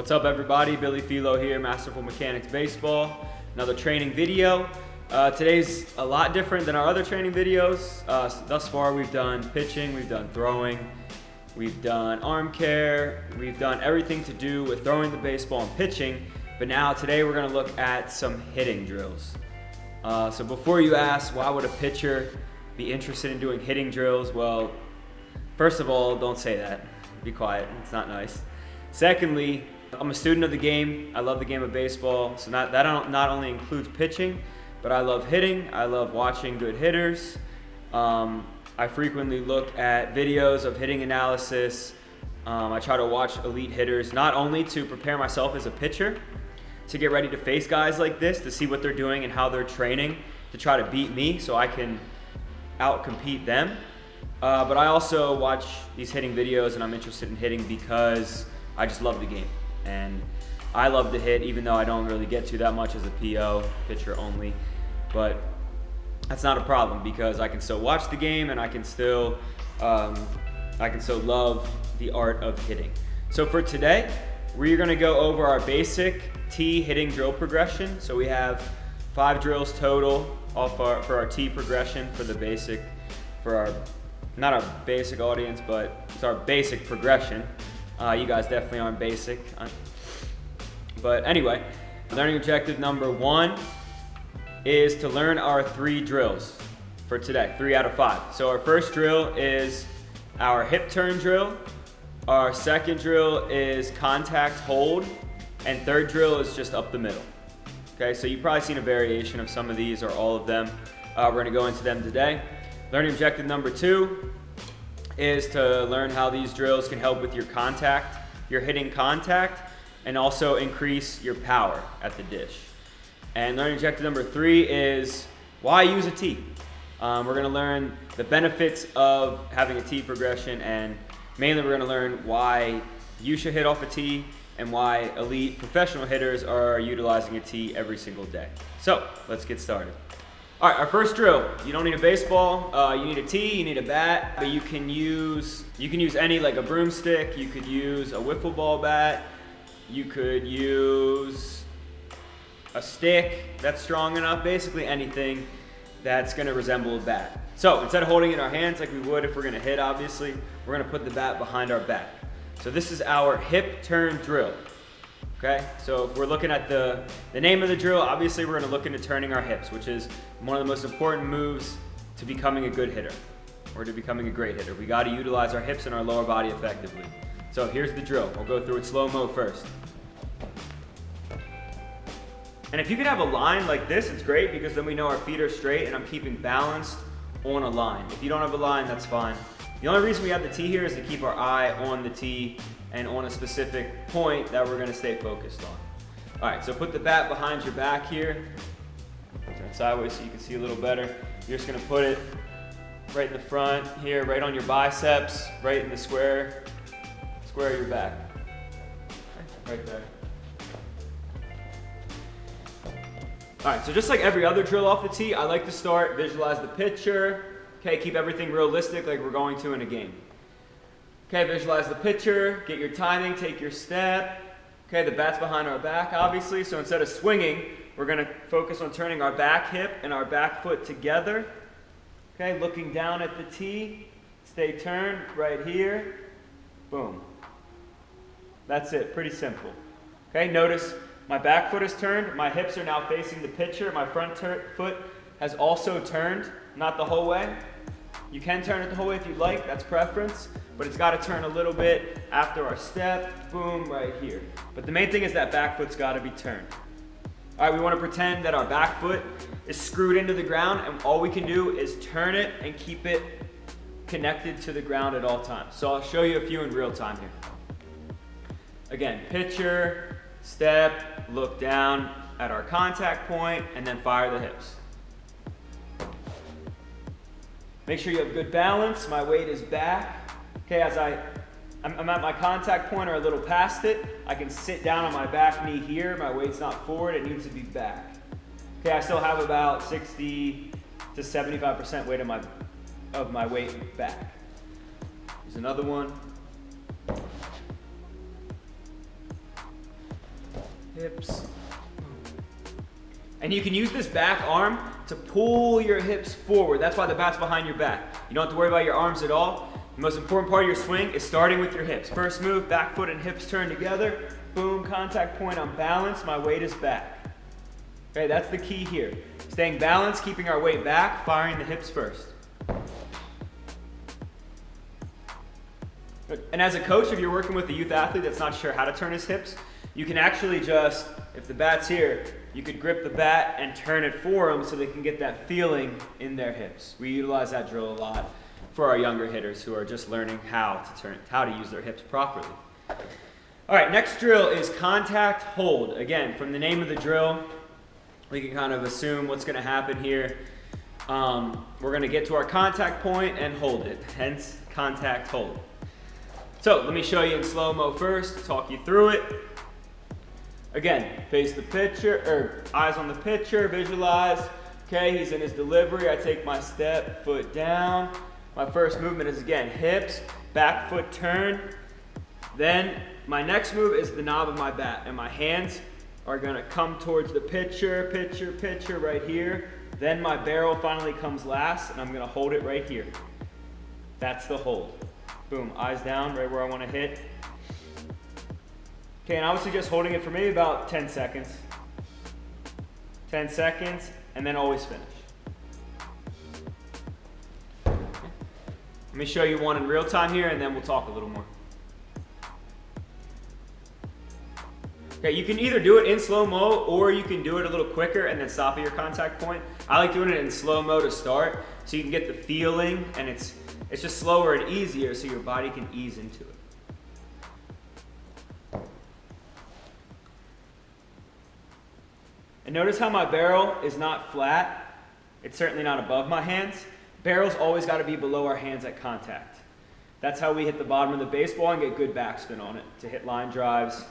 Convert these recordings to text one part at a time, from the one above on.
What's up everybody, Billy Philo here, Masterful Mechanics Baseball. Another training video. Today's a lot different than our other training videos. Thus far we've done pitching, we've done throwing, we've done arm care, we've done everything to do with throwing the baseball and pitching. But now today we're gonna look at some hitting drills. So before you ask, why would a pitcher be interested in doing hitting drills? Well, first of all, don't say that. Be quiet, it's not nice. Secondly, I'm a student of the game. I love the game of baseball. So that not only includes pitching, but I love hitting. I love watching good hitters. I frequently look at videos of hitting analysis. I try to watch elite hitters, not only to prepare myself as a pitcher, to get ready to face guys like this, to see what they're doing and how they're training to try to beat me so I can out-compete them. But I also watch these hitting videos and I'm interested in hitting because I just love the game. And I love to hit, even though I don't really get to that much as a PO, pitcher only. But that's not a problem because I can still watch the game and I can still love the art of hitting. So for today, we're gonna go over our basic T hitting drill progression. So we have 5 drills total for our T progression for the basic, not our basic audience, but it's our basic progression. You guys definitely aren't basic. But anyway, learning objective number 1 is to learn our 3 drills for today, 3 out of 5. So our first drill is our hip turn drill. Our second drill is contact hold. And third drill is just up the middle. Okay, so you've probably seen a variation of some of these or all of them. We're gonna go into them today. Learning objective number 2 is to learn how these drills can help with your contact, your hitting contact, and also increase your power at the dish. And learning objective number 3 is why use a T. We're gonna learn the benefits of having a T progression, and mainly we're gonna learn why you should hit off a T and why elite professional hitters are utilizing a T every single day. So let's get started. All right, our first drill. You don't need a baseball. You need a tee. You need a bat. But you can use any, like a broomstick. You could use a wiffle ball bat. You could use a stick that's strong enough. Basically anything that's going to resemble a bat. So instead of holding it in our hands like we would if we're going to hit, obviously, we're going to put the bat behind our back. So this is our hip turn drill. Okay, so if we're looking at the name of the drill, obviously we're gonna look into turning our hips, which is one of the most important moves to becoming a good hitter, or to becoming a great hitter. We gotta utilize our hips and our lower body effectively. So here's the drill. We'll go through it slow-mo first. And if you could have a line like this, it's great because then we know our feet are straight and I'm keeping balanced on a line. If you don't have a line, that's fine. The only reason we have the T here is to keep our eye on the T and on a specific point that we're gonna stay focused on. All right, so put the bat behind your back here. Turn sideways so you can see a little better. You're just gonna put it right in the front here, right on your biceps, right in the square of your back. Right there. All right, so just like every other drill off the tee, I like to start, visualize the pitcher. Okay, keep everything realistic like we're going to in a game. Okay, visualize the pitcher, get your timing, take your step. Okay, the bat's behind our back, obviously, so instead of swinging, we're gonna focus on turning our back hip and our back foot together. Okay, looking down at the tee, stay turned right here, boom. That's it, pretty simple. Okay, notice my back foot is turned, my hips are now facing the pitcher, my front foot has also turned, not the whole way. You can turn it the whole way if you'd like, that's preference, but it's gotta turn a little bit after our step, boom, right here. But the main thing is that back foot's gotta be turned. All right, we wanna pretend that our back foot is screwed into the ground and all we can do is turn it and keep it connected to the ground at all times. So I'll show you a few in real time here. Again, pitcher, step, look down at our contact point, and then fire the hips. Make sure you have good balance. My weight is back. Okay, as I'm at my contact point or a little past it, I can sit down on my back knee here. My weight's not forward, it needs to be back. Okay, I still have about 60 to 75% weight of my weight back. Here's another one. hips. And you can use this back arm to pull your hips forward. That's why the bat's behind your back. You don't have to worry about your arms at all. The most important part of your swing is starting with your hips. First move, back foot and hips turn together. Boom, contact point, I'm balanced, my weight is back. Okay, that's the key here. Staying balanced, keeping our weight back, firing the hips first. And as a coach, if you're working with a youth athlete that's not sure how to turn his hips, you can actually just, if the bat's here, you could grip the bat and turn it for them so they can get that feeling in their hips. We utilize that drill a lot for our younger hitters who are just learning how to use their hips properly. All right, next drill is contact hold. Again, from the name of the drill, we can kind of assume what's going to happen here. We're going to get to our contact point and hold it, hence contact hold. So let me show you in slow-mo first, talk you through it. Again, face the pitcher, or eyes on the pitcher, visualize. Okay, he's in his delivery, I take my step, foot down. My first movement is again, hips, back foot turn. Then my next move is the knob of my bat, and my hands are gonna come towards the pitcher, pitcher right here. Then my barrel finally comes last, and I'm gonna hold it right here. That's the hold. Boom, eyes down, right where I wanna hit. Okay, and I would suggest holding it for maybe about 10 seconds. 10 seconds, and then always finish. Let me show you one in real time here, and then we'll talk a little more. Okay, you can either do it in slow-mo, or you can do it a little quicker and then stop at your contact point. I like doing it in slow-mo to start, so you can get the feeling, and it's just slower and easier so your body can ease into it. And notice how my barrel is not flat. It's certainly not above my hands. Barrel's always got to be below our hands at contact. That's how we hit the bottom of the baseball and get good backspin on it to hit line drives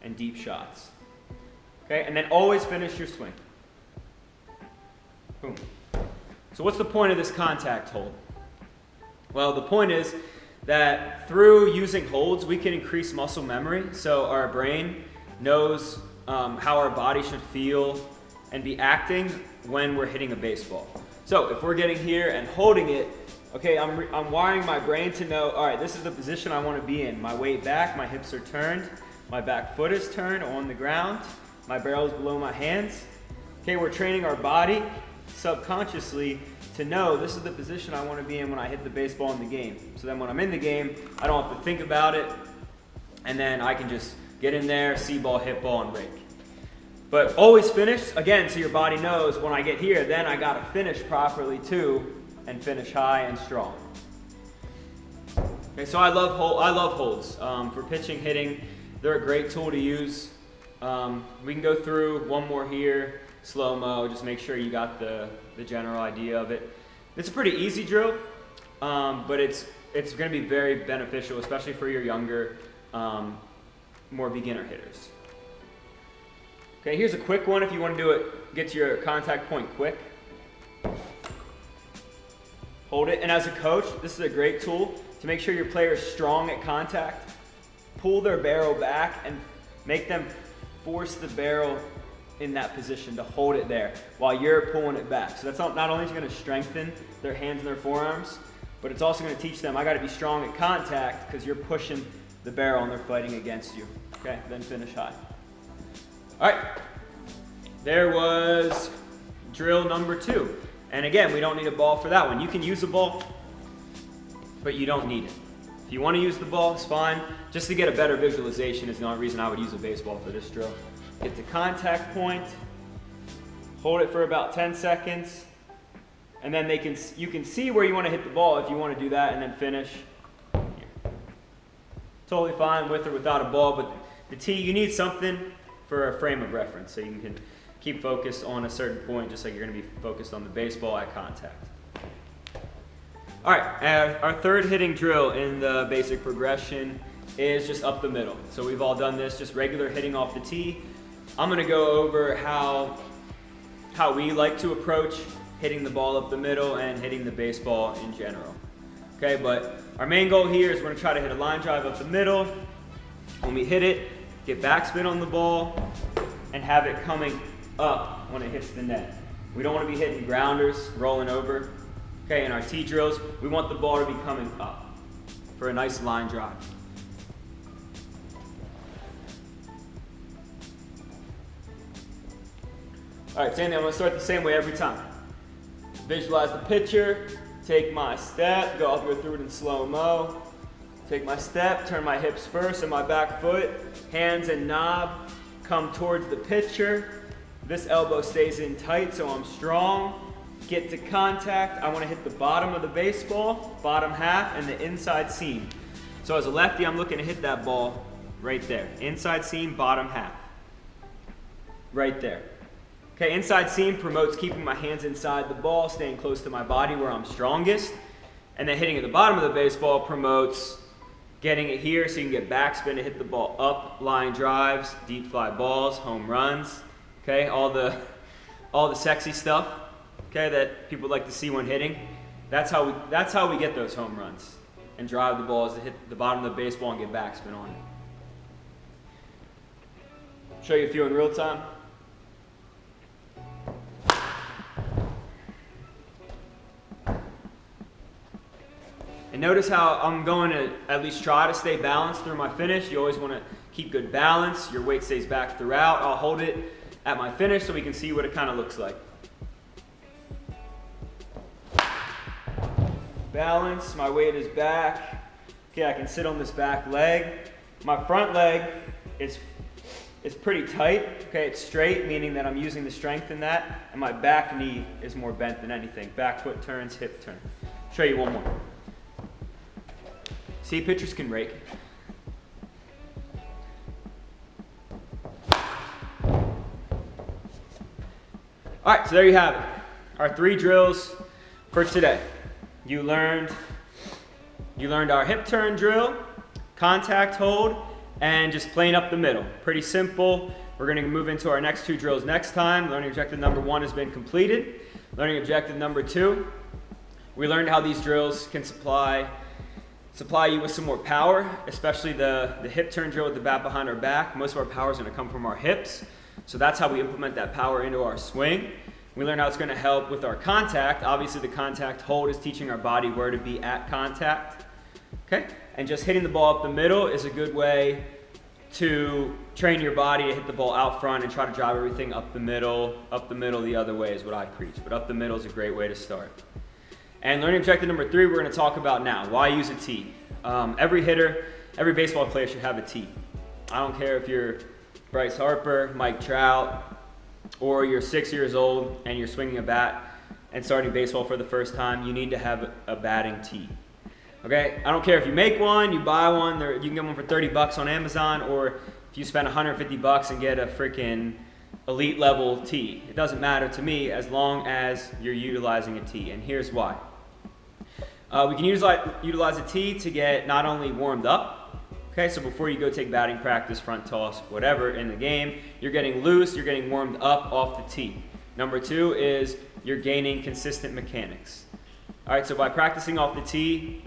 and deep shots. Okay, and then always finish your swing. Boom. So what's the point of this contact hold? Well, the point is that through using holds, we can increase muscle memory, so our brain knows how our body should feel and be acting when we're hitting a baseball. So if we're getting here and holding it, okay, I'm wiring my brain to know, all right, this is the position I want to be in. My weight back, my hips are turned, my back foot is turned on the ground, my barrel is below my hands. Okay, we're training our body subconsciously to know this is the position I want to be in when I hit the baseball in the game. So then when I'm in the game, I don't have to think about it, and then I can just get in there, see ball, hit ball, and rake. But always finish, again, so your body knows when I get here, then I gotta finish properly too, and finish high and strong. Okay, so I love holds. For pitching, hitting, they're a great tool to use. We can go through one more here, slow-mo, just make sure you got the general idea of it. It's a pretty easy drill, but it's gonna be very beneficial, especially for your younger, more beginner hitters. Okay, here's a quick one if you want to do it, get to your contact point quick. Hold it, and as a coach, this is a great tool to make sure your player is strong at contact. Pull their barrel back and make them force the barrel in that position to hold it there while you're pulling it back. So that's not only going to strengthen their hands and their forearms, but it's also going to teach them I got to be strong at contact because you're pushing the barrel and they're fighting against you. Okay, then finish high. All right, there was drill number 2. And again, we don't need a ball for that one. You can use a ball, but you don't need it. If you want to use the ball, it's fine. Just to get a better visualization is the only reason I would use a baseball for this drill. Get to contact point, hold it for about 10 seconds, and then you can see where you want to hit the ball if you want to do that, and then finish. Totally fine with or without a ball, but the tee, you need something for a frame of reference so you can keep focused on a certain point just like you're going to be focused on the baseball at contact. All right, our third hitting drill in the basic progression is just up the middle. So we've all done this, just regular hitting off the tee. I'm going to go over how we like to approach hitting the ball up the middle and hitting the baseball in general. Okay, but our main goal here is we're going to try to hit a line drive up the middle. When we hit it, get backspin on the ball, and have it coming up when it hits the net. We don't want to be hitting grounders, rolling over. Okay, in our tee drills, we want the ball to be coming up for a nice line drive. All right, same thing, I'm gonna start the same way every time. Visualize the pitcher, take my step, I'll go through it in slow-mo. Take my step, turn my hips first and my back foot, hands and knob come towards the pitcher. This elbow stays in tight so I'm strong. Get to contact, I wanna hit the bottom of the baseball, bottom half, and the inside seam. So as a lefty, I'm looking to hit that ball right there. Inside seam, bottom half. Right there. Okay, inside seam promotes keeping my hands inside the ball, staying close to my body where I'm strongest. And then hitting at the bottom of the baseball promotes getting it here so you can get backspin to hit the ball up, line drives, deep fly balls, home runs. Okay, all the sexy stuff, okay, that people like to see when hitting. That's how we get those home runs and drive the balls to hit the bottom of the baseball and get backspin on it. Show you a few in real time. And notice how I'm going to at least try to stay balanced through my finish. You always want to keep good balance. Your weight stays back throughout. I'll hold it at my finish so we can see what it kind of looks like. Balance, my weight is back. Okay, I can sit on this back leg. My front leg is pretty tight. Okay, it's straight, meaning that I'm using the strength in that. And my back knee is more bent than anything. Back foot turns, hip turn. Show you one more. See, pitchers can rake. All right, so there you have it. Our 3 drills for today. You learned our hip turn drill, contact hold, and just playing up the middle. Pretty simple. We're going to move into our next 2 drills next time. Learning objective number 1 has been completed. Learning objective number 2, we learned how these drills can supply you with some more power, especially the hip turn drill with the bat behind our back. Most of our power is going to come from our hips. So that's how we implement that power into our swing. We learned how it's going to help with our contact. Obviously the contact hold is teaching our body where to be at contact. Okay? And just hitting the ball up the middle is a good way to train your body to hit the ball out front and try to drive everything up the middle the other way is what I preach. But up the middle is a great way to start. And learning objective number 3, we're going to talk about now. Why use a tee? Every hitter, every baseball player should have a tee. I don't care if you're Bryce Harper, Mike Trout, or you're 6 years old and you're swinging a bat and starting baseball for the first time, you need to have a batting tee. Okay? I don't care if you make one, you buy one, you can get one for $30 on Amazon, or if you spend $150 and get a freaking elite level tee. It doesn't matter to me as long as you're utilizing a tee, and here's why. We can utilize a tee to get not only warmed up, okay, so before you go take batting practice, front toss, whatever in the game, you're getting loose, you're getting warmed up off the tee. Number 2 is you're gaining consistent mechanics. All right, so by practicing off the tee,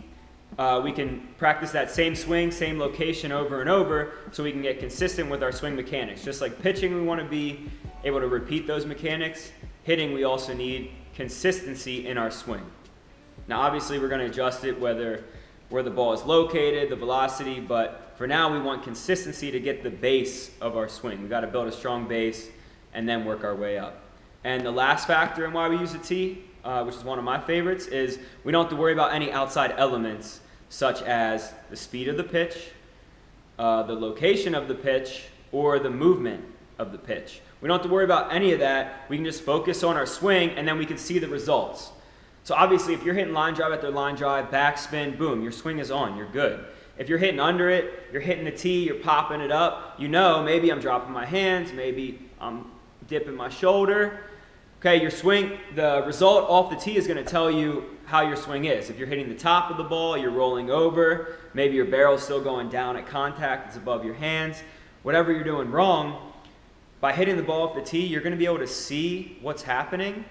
we can practice that same swing, same location over and over so we can get consistent with our swing mechanics. Just like pitching, we want to be able to repeat those mechanics. Hitting, we also need consistency in our swing. Now, obviously, we're going to adjust it where the ball is located, the velocity, but for now, we want consistency to get the base of our swing. We've got to build a strong base and then work our way up. And the last factor in why we use a tee, which is one of my favorites, is we don't have to worry about any outside elements such as the speed of the pitch, the location of the pitch, or the movement of the pitch. We don't have to worry about any of that. We can just focus on our swing, and then we can see the results. So obviously, if you're hitting line drive after line drive, backspin, boom, your swing is on, you're good. If you're hitting under it, you're hitting the tee, you're popping it up, you know, maybe I'm dropping my hands, maybe I'm dipping my shoulder. Okay, your swing, the result off the tee is going to tell you how your swing is. If you're hitting the top of the ball, you're rolling over, maybe your barrel's still going down at contact, it's above your hands. Whatever you're doing wrong, by hitting the ball off the tee, you're going to be able to see what's happening,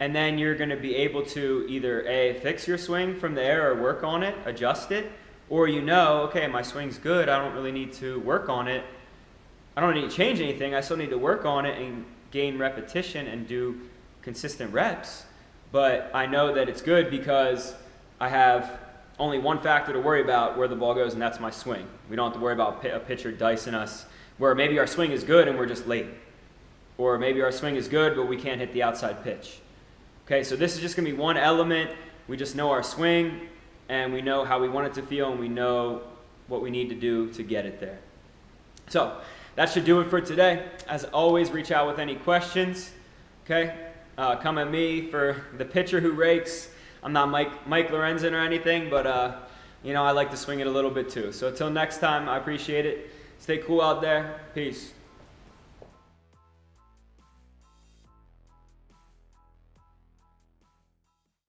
and then you're going to be able to either A, fix your swing from there or work on it, adjust it, or you know, okay, my swing's good, I don't really need to work on it, I don't need to change anything. I still need to work on it and gain repetition and do consistent reps. But I know that it's good because I have only one factor to worry about where the ball goes, and that's my swing. We don't have to worry about a pitcher dicing us, where maybe our swing is good and we're just late. Or maybe our swing is good, but we can't hit the outside pitch. Okay, so this is just going to be one element. We just know our swing, and we know how we want it to feel, and we know what we need to do to get it there. So that should do it for today. As always, reach out with any questions. Okay, come at me for the pitcher who rakes. I'm not Mike Lorenzen or anything, but I like to swing it a little bit too. So until next time, I appreciate it. Stay cool out there. Peace.